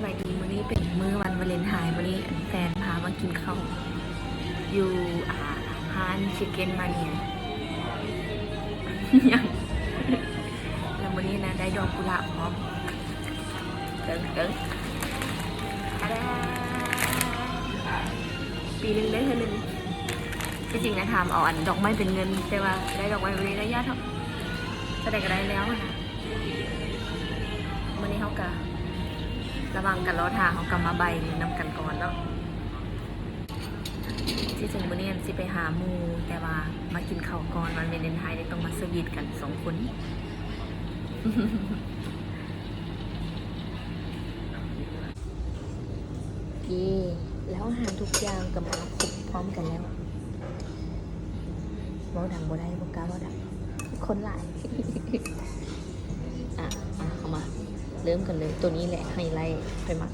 บายดีมื้อนี้เป็นมื้อวันวาเลนไทน์มื้อนี้แฟนพามากินข้าวอยู่ร้านชิคเก้นมาเนียยังแล้วมื้อนี้นะได้ดอกกุหลาบพร้อมเกิงอะไรปีนึงได้เท่านึงที่จริงนะทำเอาอันดอกไม้เป็นเงินแต่ว่าได้ดอกไม้วันนี้ได้ยากเท่าแสดงก็ได้แล้วนะมื้อนี้เขากะระวังกันล้อทางเขากำมาใบนำกันก่อนเนาะที่จริงมื้อนี้สิไปหาหมูแต่ว่ามากินข้าวก่อนวันวาเลนไทน์ได้ต้องมาสวีทกัน2 คนเย่แล้วอาหารทุกอย่างก็มาครบพร้อมกันแล้วบ่ดังบ่ได้บ่กล้าบ่ดังคนหลายเอามาเริ่มกันเลยตัวนี้แหละไฮไลท์ไปมัก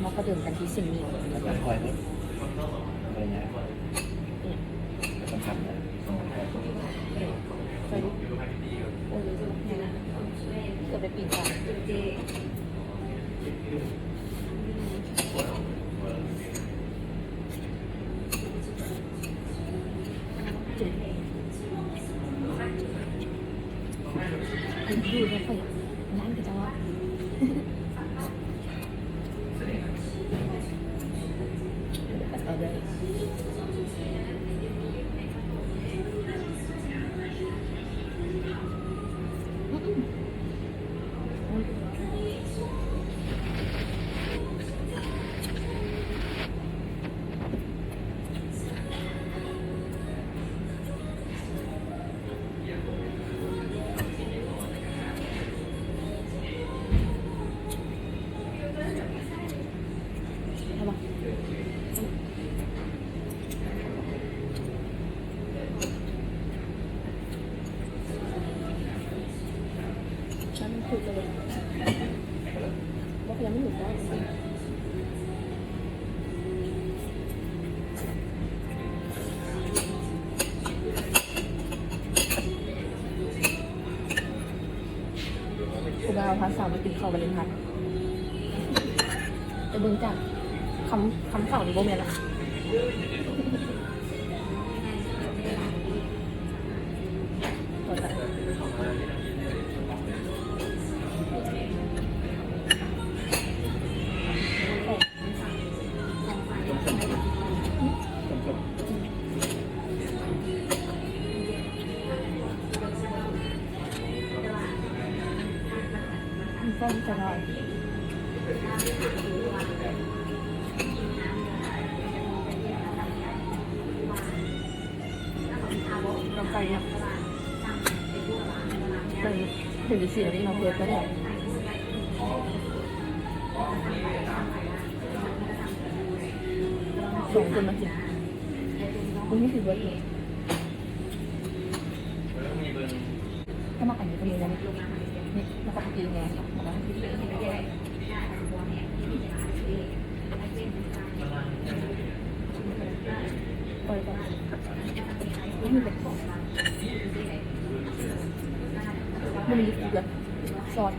เราก็ดื่มกันที่สิ่งนี้แล้วก็คอยนิดอะไรเงี้ยสำคัญนะไปดิโอ้ยจะไปปีนกันดูนะค่อยร้านก็จะว่าเอาเลยถูกเลยบอกยังไม่หยุดได้กูดาวพาสาวมากินข้าววันเลนไทน์ไปเบิ่งจากคำเข่าในโบเมียนละก็จะได้เราไปเนี่ยเป็นเสียที่เราเปิดก็ได้2 คนมากินคุณไม่ถือว่าเองถ้ามาอันนี้ก็มีนะนี่มากับกินไงมาปล่อยก่อนนี่มีเป็นของมันมีอีกเลยซอส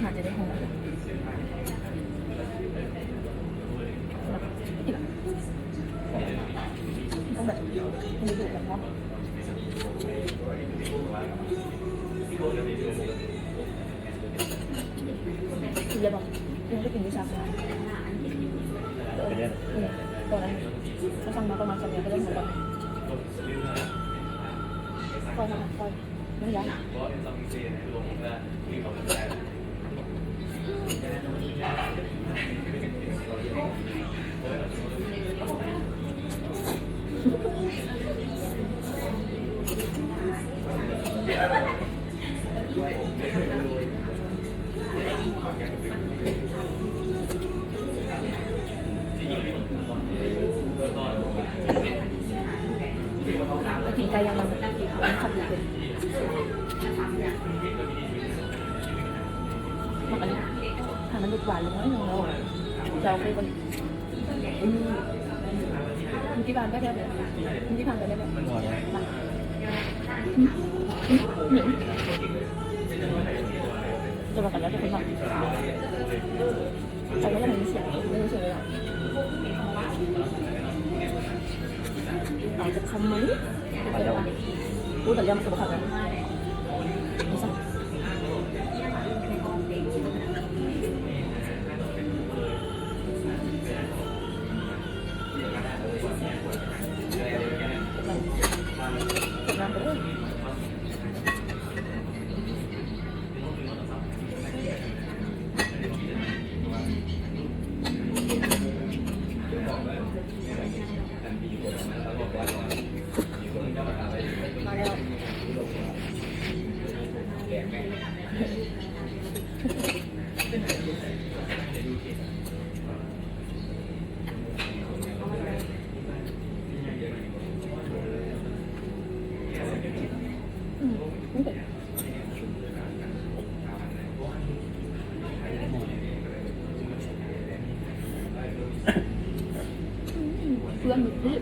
น่าจะได้หอมต้องแบบมีดูแบบว่าคือจะบอกยังไม่กินวิชาการตอนนั้นเขาสั่งมาประมาณ3 เดือนก็เริ่มหมดแล้วคอยไม่ย้าย ไปกินไก่ยังมันขับอยู่เป็นมันอันนี้ทานมันดูหวานลงน้อยนึงแล้วเราเคยคนมีที่บ้านก็ได้แบบมีที่ทำก็ได้แบบ มันหวานไหม เหนียวจะมากันแล้วจะเป็นแบบแต่ก็ยังไม่เสียไม่เสียเลยอาจจะคำไหมไปแล้วรู้แต่ยังสุขภาพเลยนี่สิน้ำไปเลยมาแล้วเพื่อนพี่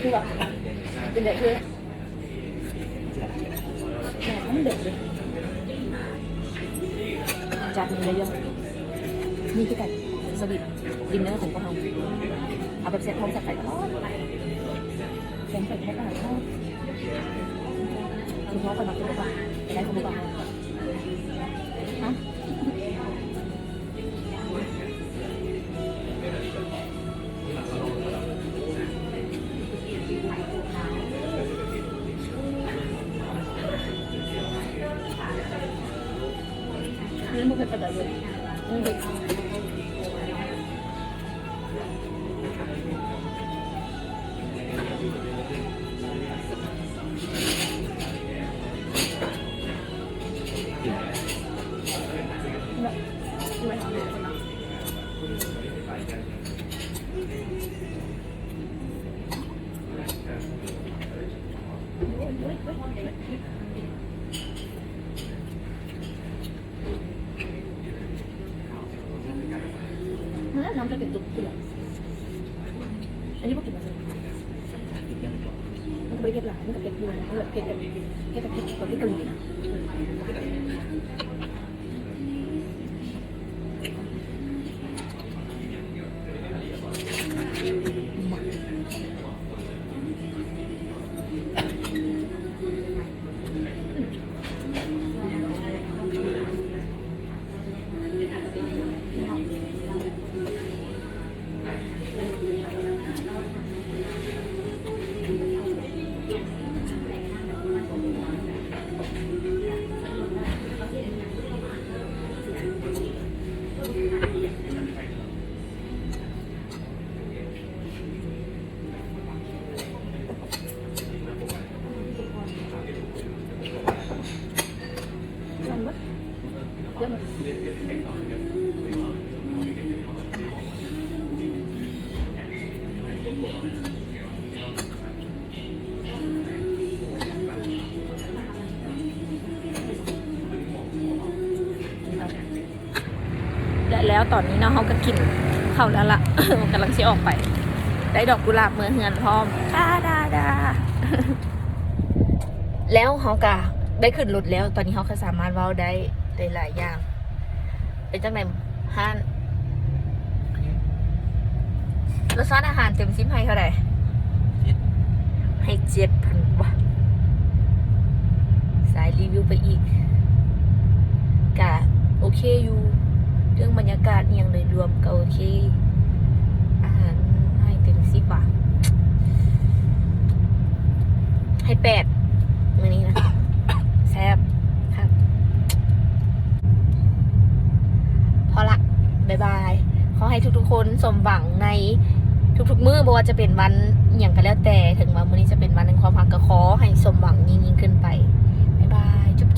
คือแบบเป็นเด็กเลยแม่ไม่เด็กเลยจานนี้เยอะนี่คือไก่สวิตดินเนอร์ของพวกเราเอาแบบเซ็ตพร้อมกับไก่ทอดแกงไก่ทอดอาหารทอดคุณพ่อคนนักกินหรือเปล่าไปได้คุณพ่อฮะนี่มันเป็นอะไรเลยนี่คือน้ำจะเป็นตุ๊กตุ๊กอันนี้พวกกินมาเลยมันก็ไม่เก็บหลายมันก็เก็บด้วยนะเก็บแบบเก็บแบบเก็บแบบที่เกาหลีนะเยอะมากและแล้วตอนนี้เนาะเขาก็กินเข้าแล้วล่ะ มันกำลังจะออกไป ได้ดอกกุหลาบเมื่อเฮือนพร้อมดาดาดา แล้วเขาก็ได้ขึ้นรถแล้ว ตอนนี้เขาก็สามารถเว้าได้หลายอย่าง เป็นจังไหนห้าน รสชาติอาหารเต็ม10ให้เท่าไหร่ คิด ให้7,000 บาทสายรีวิวไปอีกกะโอเคอยู่เรื่องบรรยากาศอหย่างโดยรวมก็โอเค อาหารให้เต็ม10 บาทให้8มื้อนี้นะแซ่บครับพอละบ๊ายบายขอให้ทุกๆคนสมหวังในทุกๆมื้อบ่ว่าจะเป็นวันอหย่างก็แล้วแต่ถึงว่ามื้อนี้จะเป็นวันแห่งความรักก็ขอให้สมหวังยิ่งๆขึ้นไปบ๊ายบายจุ๊บ